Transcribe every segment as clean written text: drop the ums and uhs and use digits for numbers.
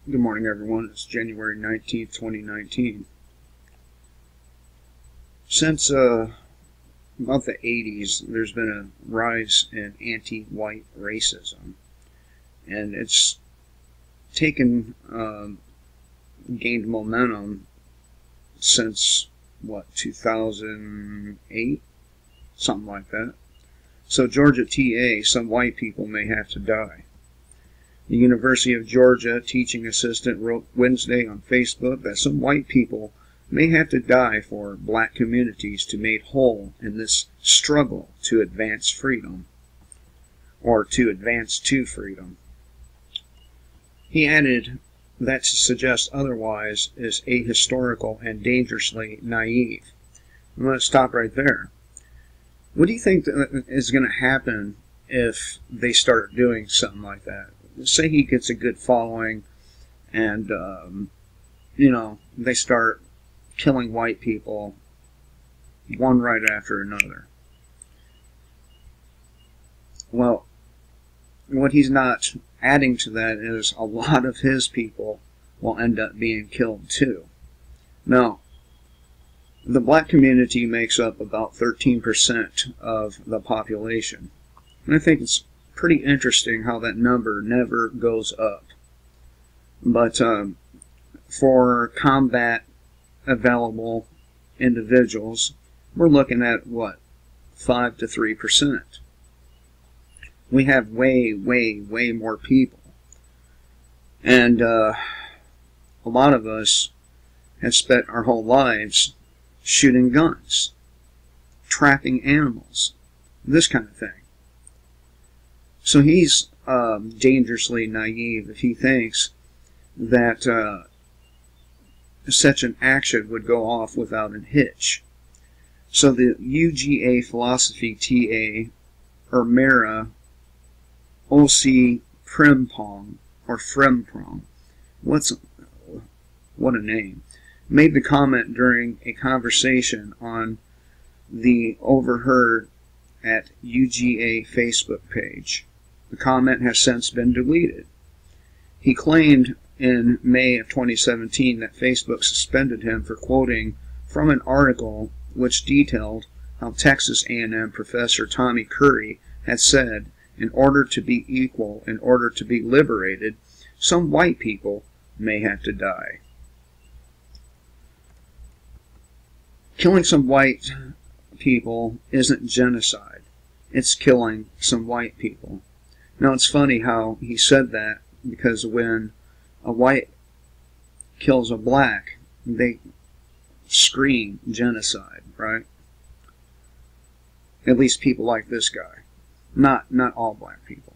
Good morning, everyone. It's January 19th, 2019. Since about the 80s, there's been a rise in anti-white racism, and it's taken, gained momentum since, 2008? Something like that. So Georgia TA, some white people may have to die. The University of Georgia teaching assistant wrote Wednesday on Facebook that some white people may have to die for black communities to be made whole in this struggle to advance freedom, or to advance to freedom. He added that to suggest otherwise is ahistorical and dangerously naive. I'm going to stop right there. What do you think is going to happen if they start doing something like that? Say he gets a good following and, they start killing white people one right after another. Well, what he's not adding to that is a lot of his people will end up being killed too. Now, the black community makes up about 13% of the population. And I think it's pretty interesting how that number never goes up. But for combat available individuals, we're looking at 5 to 3%. We have way more people. And a lot of us have spent our whole lives shooting guns, trapping animals, this kind of thing. So he's dangerously naive if he thinks that such an action would go off without a hitch. So the UGA philosophy TA, or Mara O.C. Frimpong, what a name, made the comment during a conversation on the Overheard at UGA Facebook page. The comment has since been deleted. He claimed in May of 2017 that Facebook suspended him for quoting from an article which detailed how Texas A&M professor Tommy Curry had said, in order to be equal, in order to be liberated, some white people may have to die. Killing some white people isn't genocide. It's killing some white people. Now, it's funny how he said that, because when a white kills a black, they scream genocide, right? At least people like this guy. Not all black people.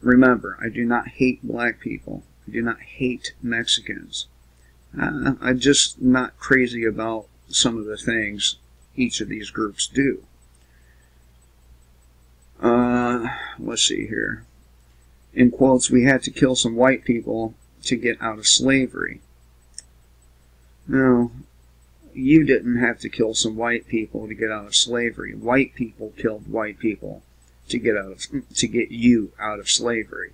Remember, I do not hate black people. I do not hate Mexicans. I'm just not crazy about some of the things each of these groups do. Let's see here. In quotes, we had to kill some white people to get out of slavery. No, you didn't have to kill some white people to get out of slavery. White people killed white people to get you out of slavery.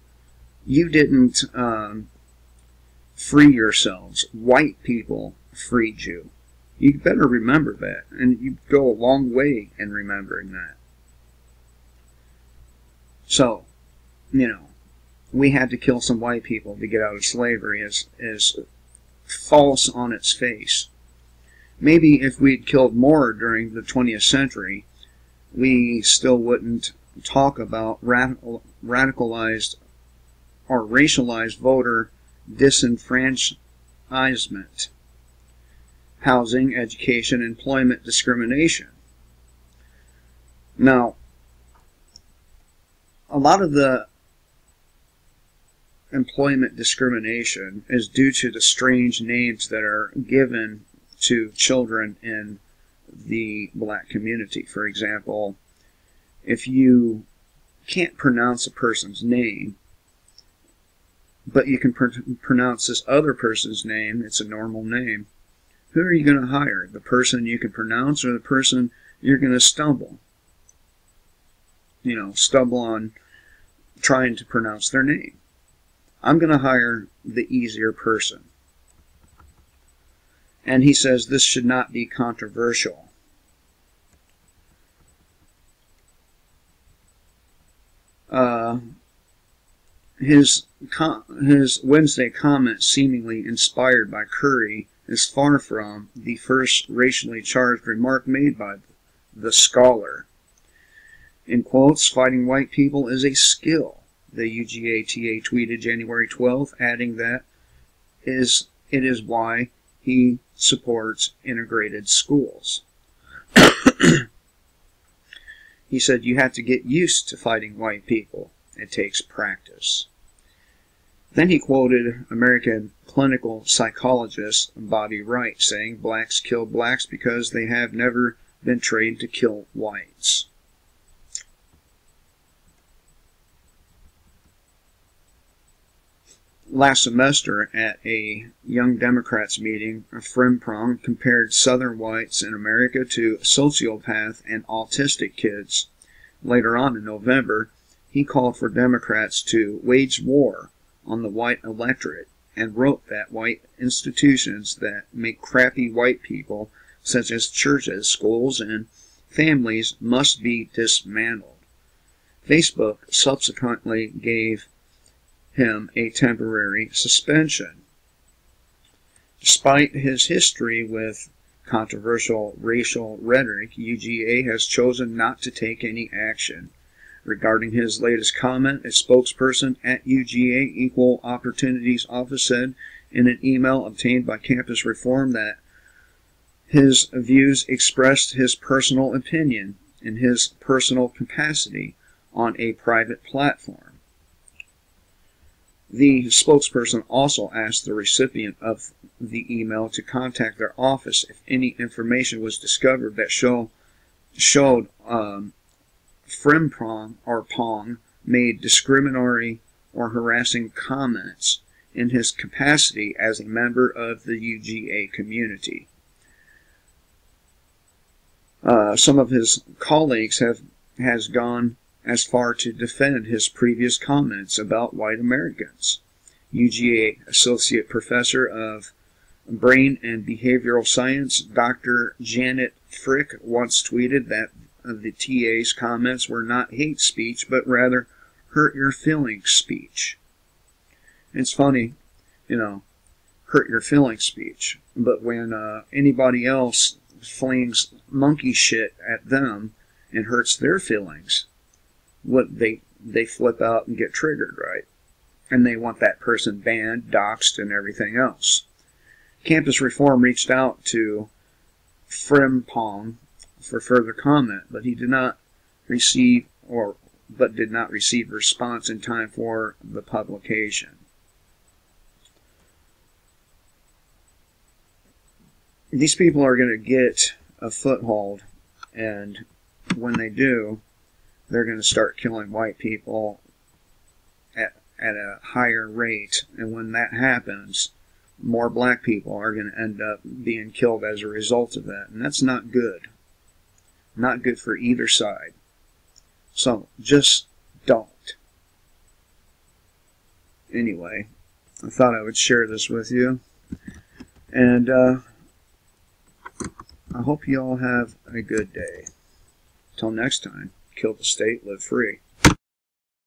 You didn't free yourselves. White people freed you. You better remember that, and you go a long way in remembering that. So, we had to kill some white people to get out of slavery is false on its face. Maybe if we'd killed more during the 20th century, we still wouldn't talk about radicalized or racialized voter disenfranchisement, housing, education, employment discrimination. Now, a lot of the employment discrimination is due to the strange names that are given to children in the black community. For example, if you can't pronounce a person's name, but you can pronounce this other person's name, it's a normal name, who are you going to hire? The person you can pronounce, or the person you're going to stumble? Stumble on trying to pronounce their name. I'm going to hire the easier person. And he says this should not be controversial. His Wednesday comment, seemingly inspired by Curry, is far from the first racially charged remark made by the scholar. In quotes, fighting white people is a skill, the UGATA tweeted January 12th, adding that it is why he supports integrated schools. He said, you have to get used to fighting white people. It takes practice. Then he quoted American clinical psychologist Bobby Wright saying, blacks kill blacks because they have never been trained to kill whites. Last semester at a Young Democrats meeting, Frimpong compared Southern whites in America to sociopath and autistic kids. Later on in November, he called for Democrats to wage war on the white electorate and wrote that white institutions that make crappy white people, such as churches, schools, and families, must be dismantled. Facebook subsequently gave him a temporary suspension. Despite his history with controversial racial rhetoric, UGA has chosen not to take any action. Regarding his latest comment, a spokesperson at UGA Equal Opportunities Office said in an email obtained by Campus Reform that his views expressed his personal opinion in his personal capacity on a private platform. The spokesperson also asked the recipient of the email to contact their office if any information was discovered that showed Frimpong or Pong made discriminatory or harassing comments in his capacity as a member of the UGA community. Some of his colleagues has gone as far to defend his previous comments about white Americans. UGA Associate Professor of Brain and Behavioral Science, Dr. Janet Frick, once tweeted that the TA's comments were not hate speech, but rather hurt your feelings speech. It's funny, hurt your feelings speech, but when anybody else flings monkey shit at them and hurts their feelings, they flip out and get triggered, right? And they want that person banned, doxxed, and everything else. Campus Reform reached out to Frimpong for further comment, but he did not receive response in time for the publication. These people are going to get a foothold, and when they do, they're going to start killing white people at a higher rate. And when that happens, more black people are going to end up being killed as a result of that. And that's not good. Not good for either side. So, just don't. Anyway, I thought I would share this with you. And I hope you all have a good day. Till next time. Kill the state, live free.